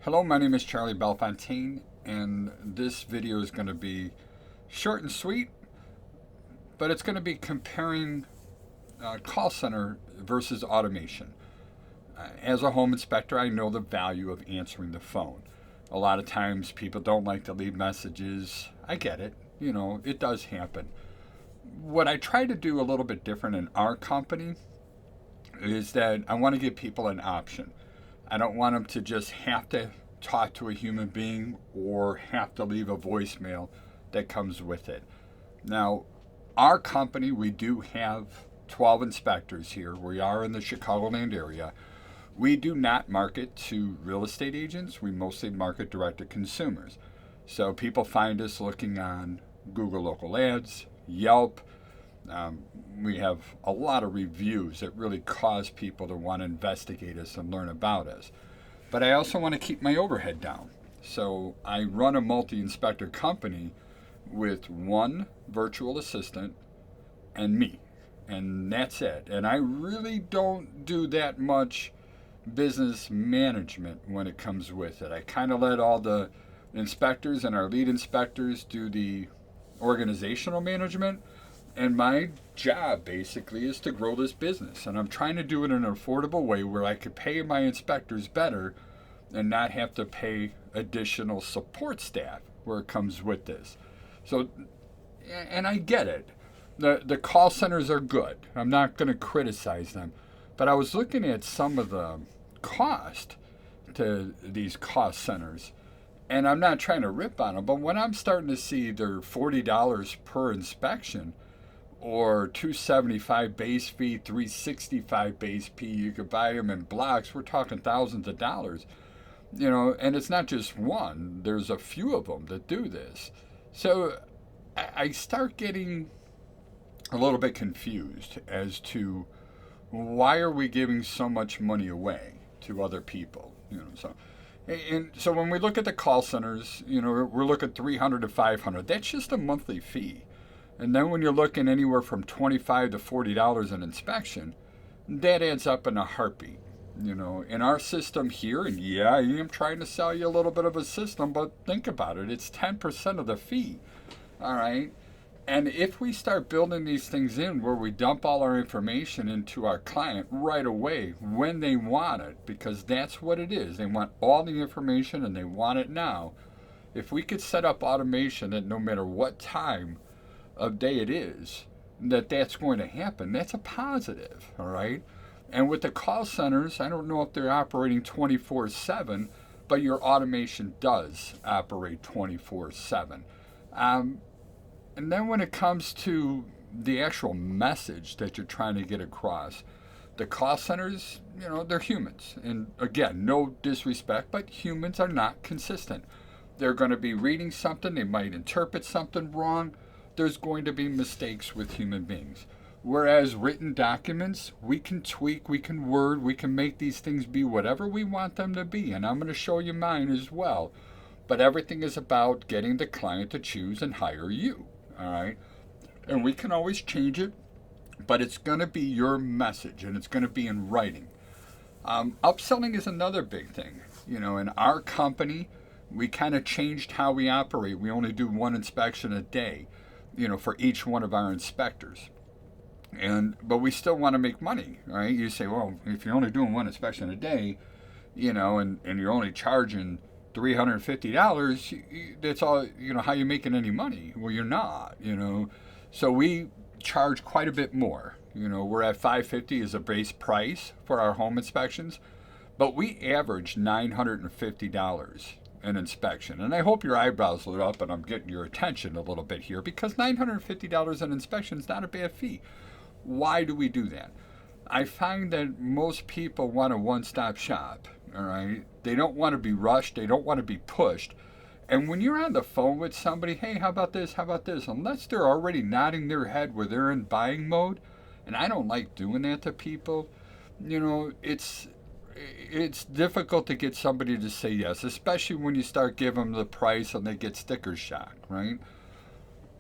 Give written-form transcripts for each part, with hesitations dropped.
Hello, my name is Charlie Belfontaine, and this video is going to be short and sweet, but it's going to be comparing call center versus automation. As a home inspector, I know the value of answering the phone. A lot of times people don't like to leave messages. I get it. It does happen. What I try to do a little bit different in our company is that I want to give people an option. I don't want them to just have to talk to a human being or have to leave a voicemail that comes with it. Now, our company, we do have 12 inspectors here. We are in the Chicagoland area. We do not market to real estate agents. We mostly market direct to consumers. So people find us looking on Google Local Ads, Yelp. We have a lot of reviews that really cause people to want to investigate us and learn about us. But I also want to keep my overhead down. So I run a multi-inspector company with one virtual assistant and me. And that's it. And I really don't do that much business management when it comes with it. I kind of let all the inspectors and our lead inspectors do the organizational management. And my job basically is to grow this business. And I'm trying to do it in an affordable way where I could pay my inspectors better and not have to pay additional support staff where it comes with this. So, and I get it. The call centers are good. I'm not going to criticize them. But I was looking at some of the cost to these cost centers. And I'm not trying to rip on them. But when I'm starting to see they're $40 per inspection, or $275 base fee, $365 base fee. You could buy them in blocks. We're talking thousands of dollars, and it's not just one. There's a few of them that do this. So I start getting a little bit confused as to why are we giving so much money away to other people, So when we look at the call centers, we're looking 300 to 500. That's just a monthly fee. And then when you're looking anywhere from $25 to $40 an inspection, that adds up in a heartbeat. In our system here, and yeah, I am trying to sell you a little bit of a system, but think about it. It's 10% of the fee. All right. And if we start building these things in where we dump all our information into our client right away when they want it, because that's what it is. They want all the information and they want it now. If we could set up automation that no matter what time of day it is, that's going to happen, that's a positive, all right? And with the call centers, I don't know if they're operating 24/7, but your automation does operate 24/7. And then when it comes to the actual message that you're trying to get across, the call centers, they're humans. And again, no disrespect, but humans are not consistent. They're going to be reading something, they might interpret something wrong. There's going to be mistakes with human beings. Whereas written documents, we can tweak, we can word, we can make these things be whatever we want them to be. And I'm going to show you mine as well. But everything is about getting the client to choose and hire you. All right? And we can always change it, but it's going to be your message and it's going to be in writing. Upselling is another big thing. In our company, we kind of changed how we operate. We only do one inspection a day, for each one of our inspectors. But we still want to make money, right? You say, well, if you're only doing one inspection a day, and you're only charging $350, that's all, how you making any money? Well, you're not, So we charge quite a bit more. We're at $550 as a base price for our home inspections, but we average $950 an inspection. And I hope your eyebrows lit up and I'm getting your attention a little bit here, because $950 an inspection is not a bad fee. Why do we do that? I find that most people want a one-stop shop, all right? They don't want to be rushed. They don't want to be pushed. And when you're on the phone with somebody, hey, how about this? How about this? Unless they're already nodding their head where they're in buying mode, and I don't like doing that to people, it's difficult to get somebody to say yes, especially when you start giving them the price and they get sticker shock, right?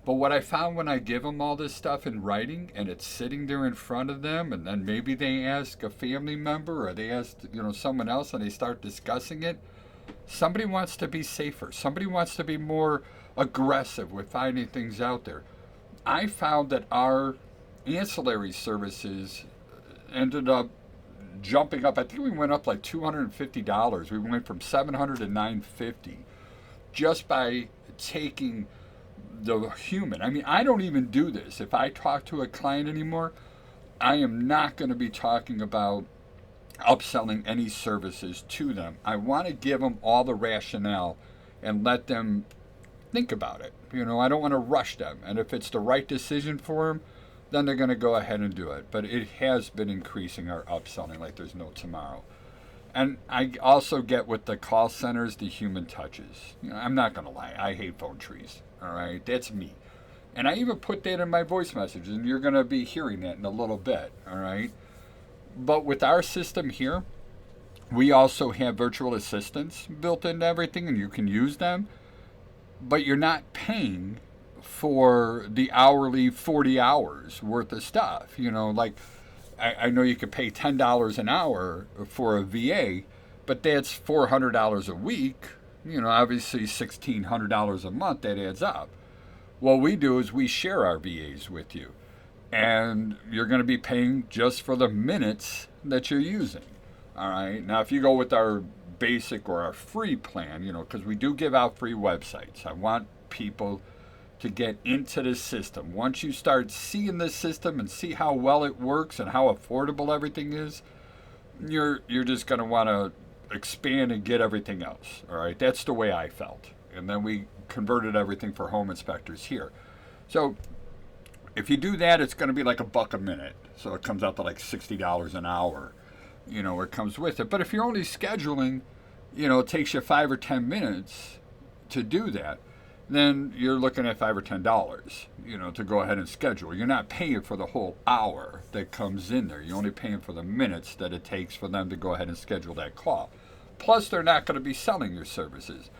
But what I found when I give them all this stuff in writing and it's sitting there in front of them, and then maybe they ask a family member or they ask someone else and they start discussing it, Somebody wants to be safer. Somebody wants to be more aggressive with finding things out there. I found that our ancillary services ended up jumping up. I think we went up like $250. We went from 700 to 950 just by taking the human. I mean, I don't even do this. If I talk to a client anymore, I am not going to be talking about upselling any services to them. I want to give them all the rationale and let them think about it. I don't want to rush them. And if it's the right decision for them, then they're going to go ahead and do it. But it has been increasing our upselling like there's no tomorrow. And I also get with the call centers, the human touches. I'm not going to lie. I hate phone trees. All right. That's me. And I even put that in my voice message, and you're going to be hearing that in a little bit. All right. But with our system here, we also have virtual assistants built into everything, and you can use them. But you're not paying for the hourly 40 hours worth of stuff. Like I know you could pay $10 an hour for a VA, but that's $400 a week. Obviously $1,600 a month, that adds up. What we do is we share our VAs with you, and you're going to be paying just for the minutes that you're using. All right. Now, if you go with our basic or our free plan, because we do give out free websites. I want people to get into the system. Once you start seeing the system and see how well it works and how affordable everything is, you're just going to want to expand and get everything else. All right. That's the way I felt. And then we converted everything for home inspectors here. So if you do that, it's going to be like $1 a minute. So it comes out to like $60 an hour. It comes with it. But if you're only scheduling, it takes you 5 or 10 minutes to do that, then you're looking at $5 or $10, to go ahead and schedule. You're not paying for the whole hour that comes in there. You're only paying for the minutes that it takes for them to go ahead and schedule that call. Plus, they're not going to be selling your services.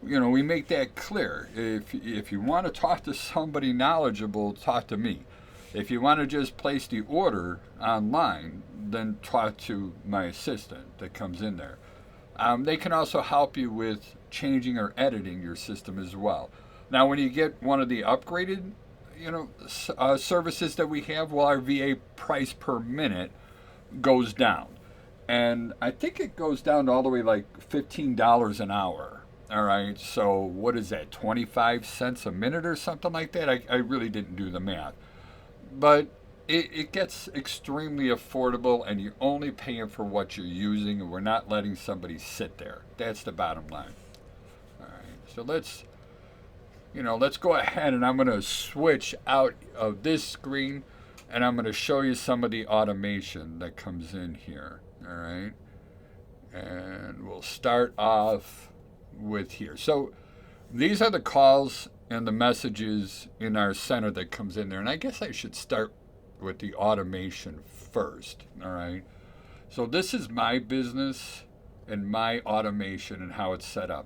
We make that clear. If you want to talk to somebody knowledgeable, talk to me. If you want to just place the order online, then talk to my assistant that comes in there. They can also help you with changing or editing your system as well. Now, when you get one of the upgraded, services that we have, well, our VA price per minute goes down. And I think it goes down to all the way like $15 an hour. All right. So what is that? 25 cents a minute or something like that? I really didn't do the math. But it gets extremely affordable, and you're only paying for what you're using, and we're not letting somebody sit there. That's the bottom line. All right. So let's go ahead, and I'm going to switch out of this screen, and I'm going to show you some of the automation that comes in here. All right. And we'll start off with here. So these are the calls and the messages in our center that comes in there. And I guess I should start with the automation first. All right. So this is my business and my automation and how it's set up.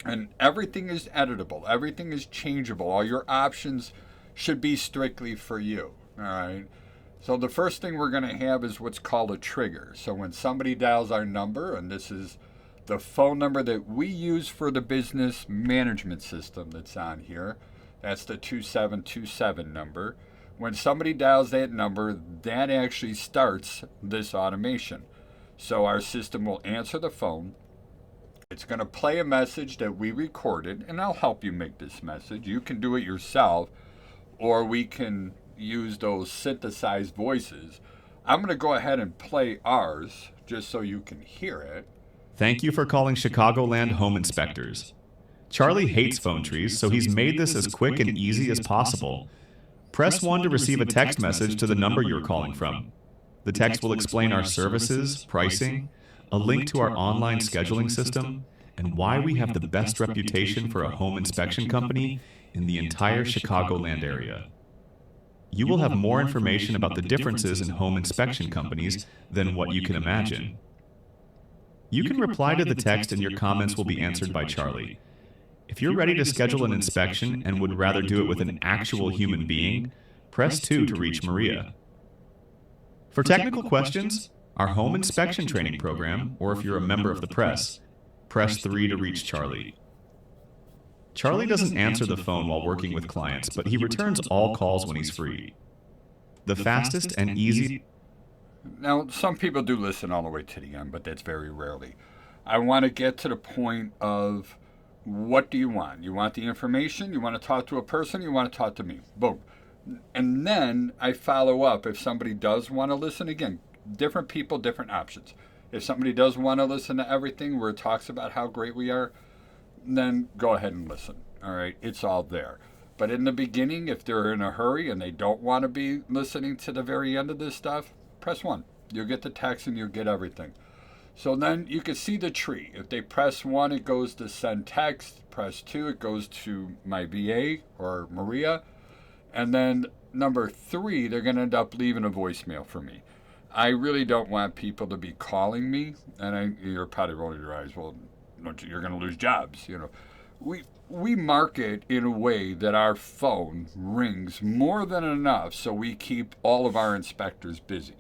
And everything is editable. Everything is changeable. All your options should be strictly for you. All right. So the first thing we're going to have is what's called a trigger. So when somebody dials our number, and this is the phone number that we use for the business management system that's on here, that's the 2727 number. When somebody dials that number, that actually starts this automation. So our system will answer the phone. It's going to play a message that we recorded, and I'll help you make this message. You can do it yourself, or we can use those synthesized voices. I'm going to go ahead and play ours just so you can hear it. Thank you for calling Chicagoland Home Inspectors. Charlie hates phone trees, so he's made this as quick and easy as possible. Press 1 to receive a text message to the number you're calling from. The text will explain our services, pricing, a link to our online scheduling system, and why we have the best reputation for a home inspection company in the entire Chicagoland area. You will have more information about the differences in home inspection companies than what you can imagine. You can reply to the text and your comments will be answered by Charlie. If you're ready to schedule an inspection and would rather do it with an actual human being, press 2 to reach Maria. For technical questions, our home inspection training program, or if you're a member of the press, Press 3 to reach Charlie. Charlie doesn't answer the phone while working with clients, but he returns all calls when he's free. The fastest and easy... Now, some people do listen all the way to the end, but that's very rarely. I want to get to the point of, what do you want? You want the information? You want to talk to a person? You want to talk to me? Boom. And then I follow up if somebody does want to listen. Again, different people, different options. If somebody does want to listen to everything where it talks about how great we are, then go ahead and listen. All right, it's all there. But in the beginning, if they're in a hurry and they don't want to be listening to the very end of this stuff, press 1. You'll get the text and you'll get everything. So then you can see the tree. If they press 1, it goes to send text. Press 2, it goes to my VA or Maria. And then number 3, they're going to end up leaving a voicemail for me. I really don't want people to be calling me. And you're probably rolling your eyes. Well, you're going to lose jobs. We market in a way that our phone rings more than enough so we keep all of our inspectors busy.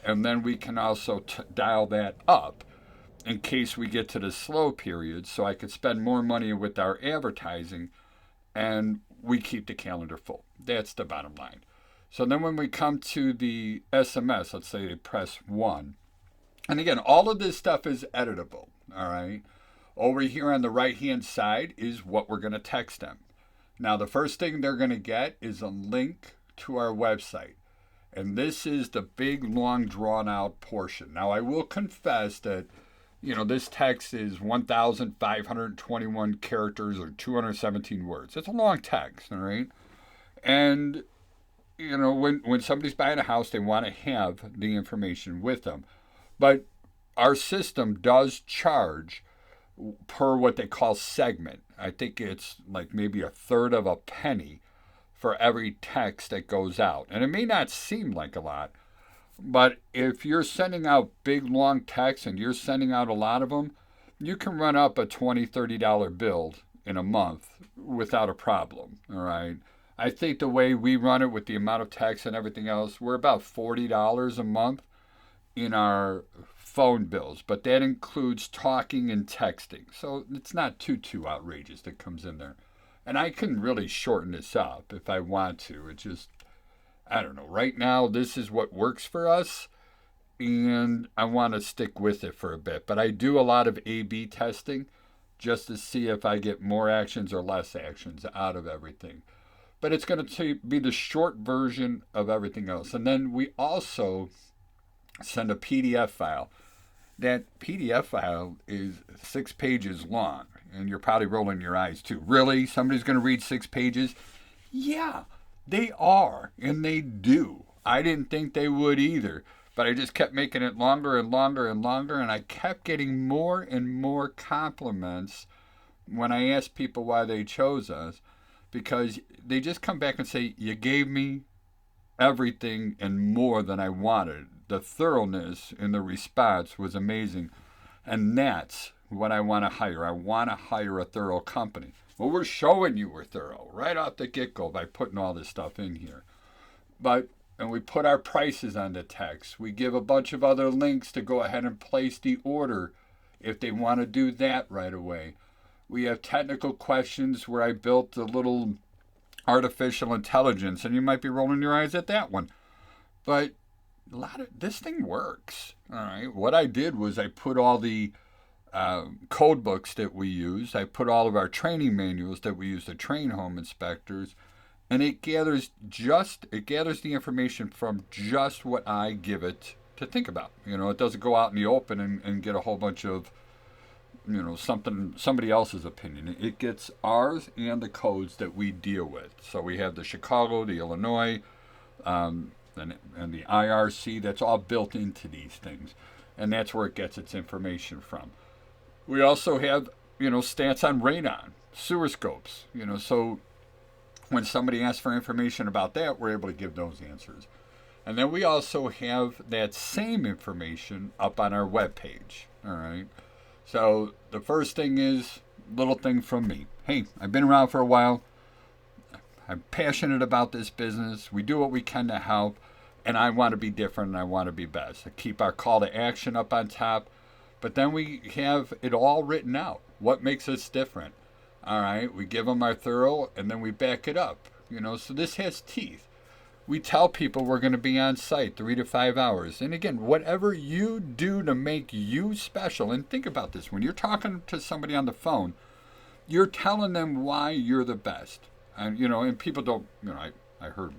And then we can also dial that up in case we get to the slow period, so I could spend more money with our advertising and we keep the calendar full. That's the bottom line. So then when we come to the SMS, let's say they press 1. And again, all of this stuff is editable, all right? Over here on the right-hand side is what we're going to text them. Now, the first thing they're going to get is a link to our website. And this is the big, long, drawn-out portion. Now, I will confess that, this text is 1,521 characters or 217 words. It's a long text, all right? And, when somebody's buying a house, they want to have the information with them. But our system does charge per what they call segment. I think it's like maybe a third of a penny for every text that goes out. And it may not seem like a lot, but if you're sending out big, long texts and you're sending out a lot of them, you can run up a $20, $30 bill in a month without a problem, all right? I think the way we run it with the amount of text and everything else, we're about $40 a month in our phone bills, but that includes talking and texting. So it's not too outrageous that comes in there. And I can really shorten this up if I want to. It just, I don't know. Right now, this is what works for us, and I want to stick with it for a bit. But I do a lot of A/B testing just to see if I get more actions or less actions out of everything. But it's going to be the short version of everything else. And then we also send a PDF file. That PDF file is 6 pages long, and you're probably rolling your eyes too. Really? Somebody's going to read 6 pages? Yeah, they are, and they do. I didn't think they would either, but I just kept making it longer and longer and longer, and I kept getting more and more compliments when I asked people why they chose us, because they just come back and say, you gave me everything and more than I wanted. The thoroughness in the response was amazing. And that's what I want to hire. I want to hire a thorough company. Well, we're showing you we're thorough right off the get-go by putting all this stuff in here. And we put our prices on the text. We give a bunch of other links to go ahead and place the order if they want to do that right away. We have technical questions where I built a little artificial intelligence, and you might be rolling your eyes at that one. But this thing works. All right. What I did was I put all the code books that we use. I put all of our training manuals that we use to train home inspectors, and it gathers the information from just what I give it to think about. It doesn't go out in the open and get a whole bunch of somebody else's opinion. It gets ours and the codes that we deal with. So we have the Chicago, the Illinois, and the IRC. That's all built into these things, and that's where it gets its information from. We also have stats on radon, sewer scopes. So when somebody asks for information about that, we're able to give those answers. And then we also have that same information up on our webpage. All right. So the first thing is little thing from me. Hey, I've been around for a while. I'm passionate about this business. We do what we can to help, and I want to be different and I want to be best. I keep our call to action up on top. But then we have it all written out. What makes us different? All right, we give them our thorough, and then we back it up. So this has teeth. We tell people we're going to be on site 3 to 5 hours. And again, whatever you do to make you special, and think about this, when you're talking to somebody on the phone, you're telling them why you're the best. And people don't, I heard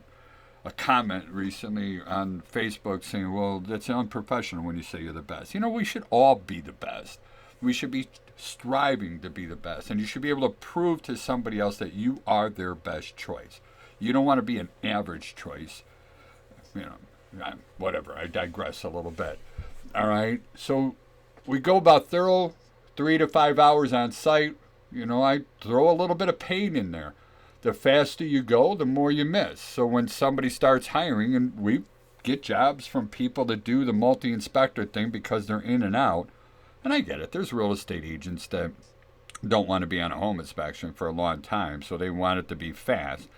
a comment recently on Facebook saying, well, that's unprofessional when you say you're the best. We should all be the best. We should be striving to be the best. And you should be able to prove to somebody else that you are their best choice. You don't want to be an average choice. Whatever, I digress a little bit. All right, so we go about thorough 3 to 5 hours on site. I throw a little bit of pain in there. The faster you go, the more you miss. So when somebody starts hiring, and we get jobs from people that do the multi-inspector thing because they're in and out, and I get it. There's real estate agents that don't want to be on a home inspection for a long time, so they want it to be fast.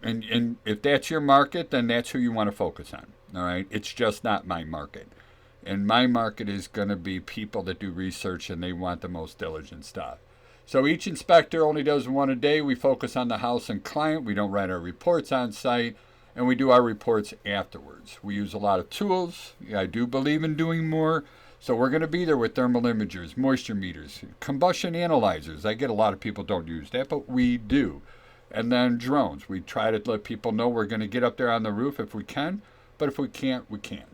And if that's your market, then that's who you want to focus on. All right? It's just not my market. And my market is going to be people that do research and they want the most diligent stuff. So each inspector only does one a day. We focus on the house and client. We don't write our reports on site, and we do our reports afterwards. We use a lot of tools. I do believe in doing more. So we're going to be there with thermal imagers, moisture meters, combustion analyzers. I get a lot of people don't use that, but we do. And then drones. We try to let people know we're going to get up there on the roof if we can, but if we can't, we can't,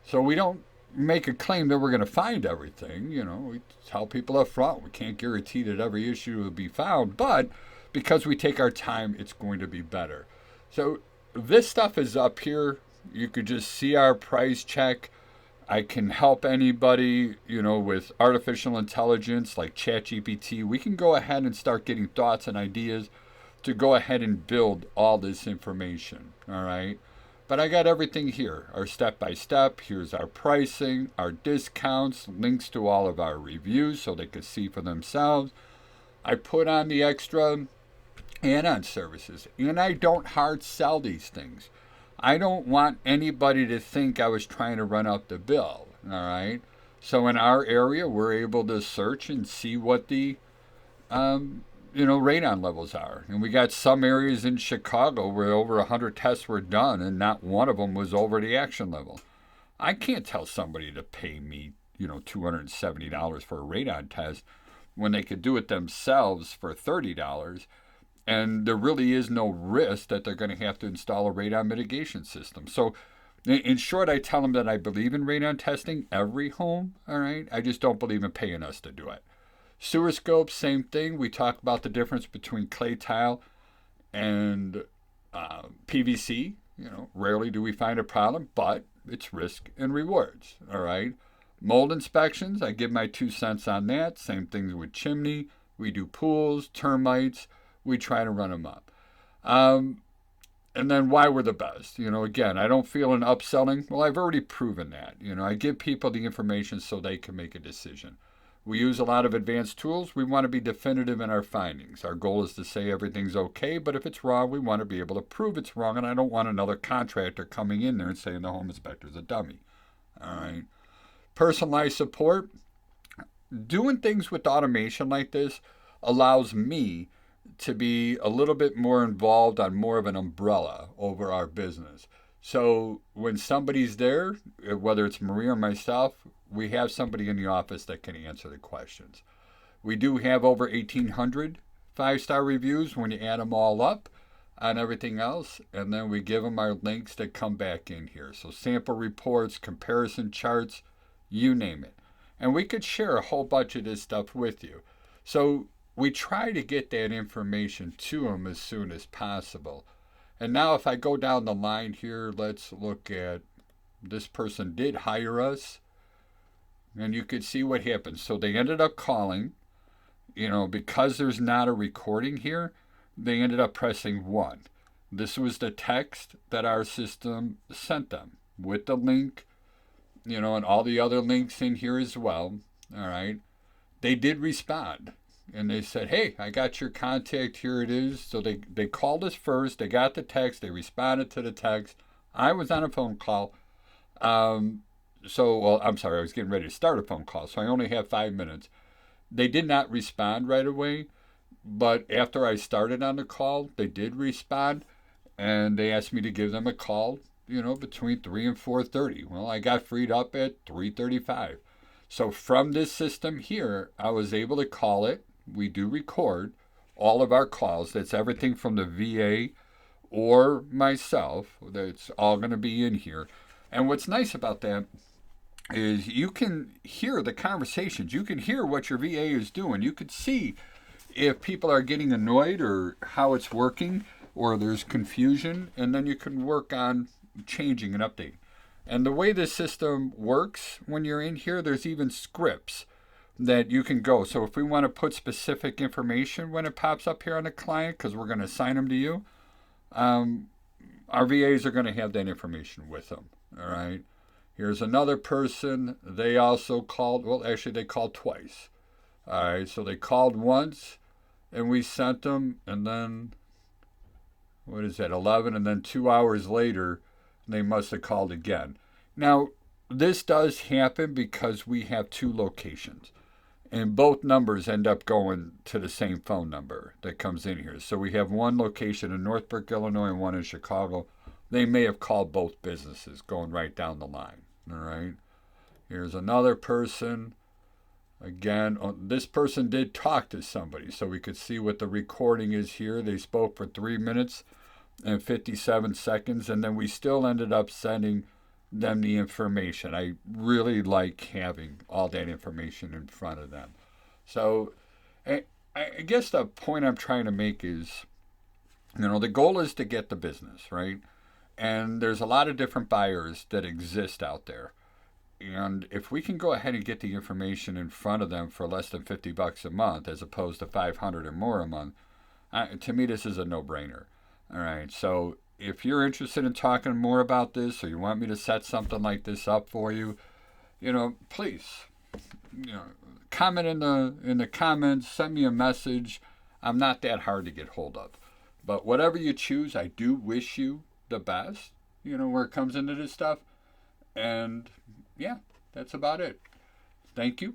So we don't make a claim that we're going to find everything. We tell people up front we can't guarantee that every issue will be found, but because we take our time, it's going to be better. So this stuff is up here. You could just see our price check. I can help anybody, with artificial intelligence like ChatGPT. We can go ahead and start getting thoughts and ideas to go ahead and build all this information. All right. But I got everything here, our step-by-step. Here's our pricing, our discounts, links to all of our reviews so they could see for themselves. I put on the extra add-on services, and I don't hard sell these things. I don't want anybody to think I was trying to run up the bill, all right? So in our area, we're able to search and see what the radon levels are. And we got some areas in Chicago where over 100 tests were done and not one of them was over the action level. I can't tell somebody to pay me, $270 for a radon test when they could do it themselves for $30. And there really is no risk that they're going to have to install a radon mitigation system. So in short, I tell them that I believe in radon testing every home, all right? I just don't believe in paying us to do it. Sewer scopes, same thing. We talk about the difference between clay tile and PVC. Rarely do we find a problem, but it's risk and rewards, all right? Mold inspections, I give my 2 cents on that. Same things with chimney. We do pools, termites. We try to run them up. And then why we're the best. Again, I don't feel in upselling. Well, I've already proven that. I give people the information so they can make a decision. We use a lot of advanced tools. We want to be definitive in our findings. Our goal is to say everything's okay, but if it's wrong, we want to be able to prove it's wrong, and I don't want another contractor coming in there and saying the home inspector's a dummy. All right. Personalized support. Doing things with automation like this allows me to be a little bit more involved on more of an umbrella over our business. So when somebody's there, whether it's Maria or myself, we have somebody in the office that can answer the questions. We do have over 1,800 5-star reviews when you add them all up on everything else, and then we give them our links that come back in here. So sample reports, comparison charts, you name it. And we could share a whole bunch of this stuff with you. So we try to get that information to them as soon as possible. And now if I go down the line here, let's look at this person did hire us. And you could see what happened. So they ended up calling, because there's not a recording here, they ended up pressing 1. This was the text that our system sent them with the link, and all the other links in here as well. All right. They did respond. And they said, hey, I got your contact. Here it is. So they called us first. They got the text. They responded to the text. I was on a phone call. well, I'm sorry, I was getting ready to start a phone call, so I only have 5 minutes. They did not respond right away, but after I started on the call, they did respond, and they asked me to give them a call, between 3 and 4:30. Well, I got freed up at 3:35. So from this system here, I was able to call it. We do record all of our calls. That's everything from the VA or myself. That's all going to be in here. And what's nice about that is you can hear the conversations. You can hear what your VA is doing. You could see if people are getting annoyed or how it's working or there's confusion, and then you can work on changing and updating. And the way this system works when you're in here, there's even scripts that you can go. So if we want to put specific information when it pops up here on the client, because we're going to assign them to you, our VAs are going to have that information with them. All right. Here's another person. They also called. Well, actually, they called twice. All right. So they called once, and we sent them, and then what is that? 11, and then 2 hours later, they must have called again. Now, this does happen because we have two locations, and both numbers end up going to the same phone number that comes in here. So we have one location in Northbrook, Illinois, and one in Chicago. They may have called both businesses going right down the line. All right. Here's another person. Again, this person did talk to somebody, so we could see what the recording is here. They spoke for 3 minutes and 57 seconds, and then we still ended up sending them the information. I really like having all that information in front of them. So I guess the point I'm trying to make is, the goal is to get the business, right? And there's a lot of different buyers that exist out there. And if we can go ahead and get the information in front of them for less than $50 a month, as opposed to 500 or more a month, to me, this is a no-brainer. All right. So if you're interested in talking more about this, or you want me to set something like this up for you, please, comment in the comments, send me a message. I'm not that hard to get hold of. But whatever you choose, I do wish you the best, where it comes into this stuff. And yeah, that's about it. Thank you.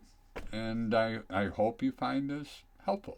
And I hope you find this helpful.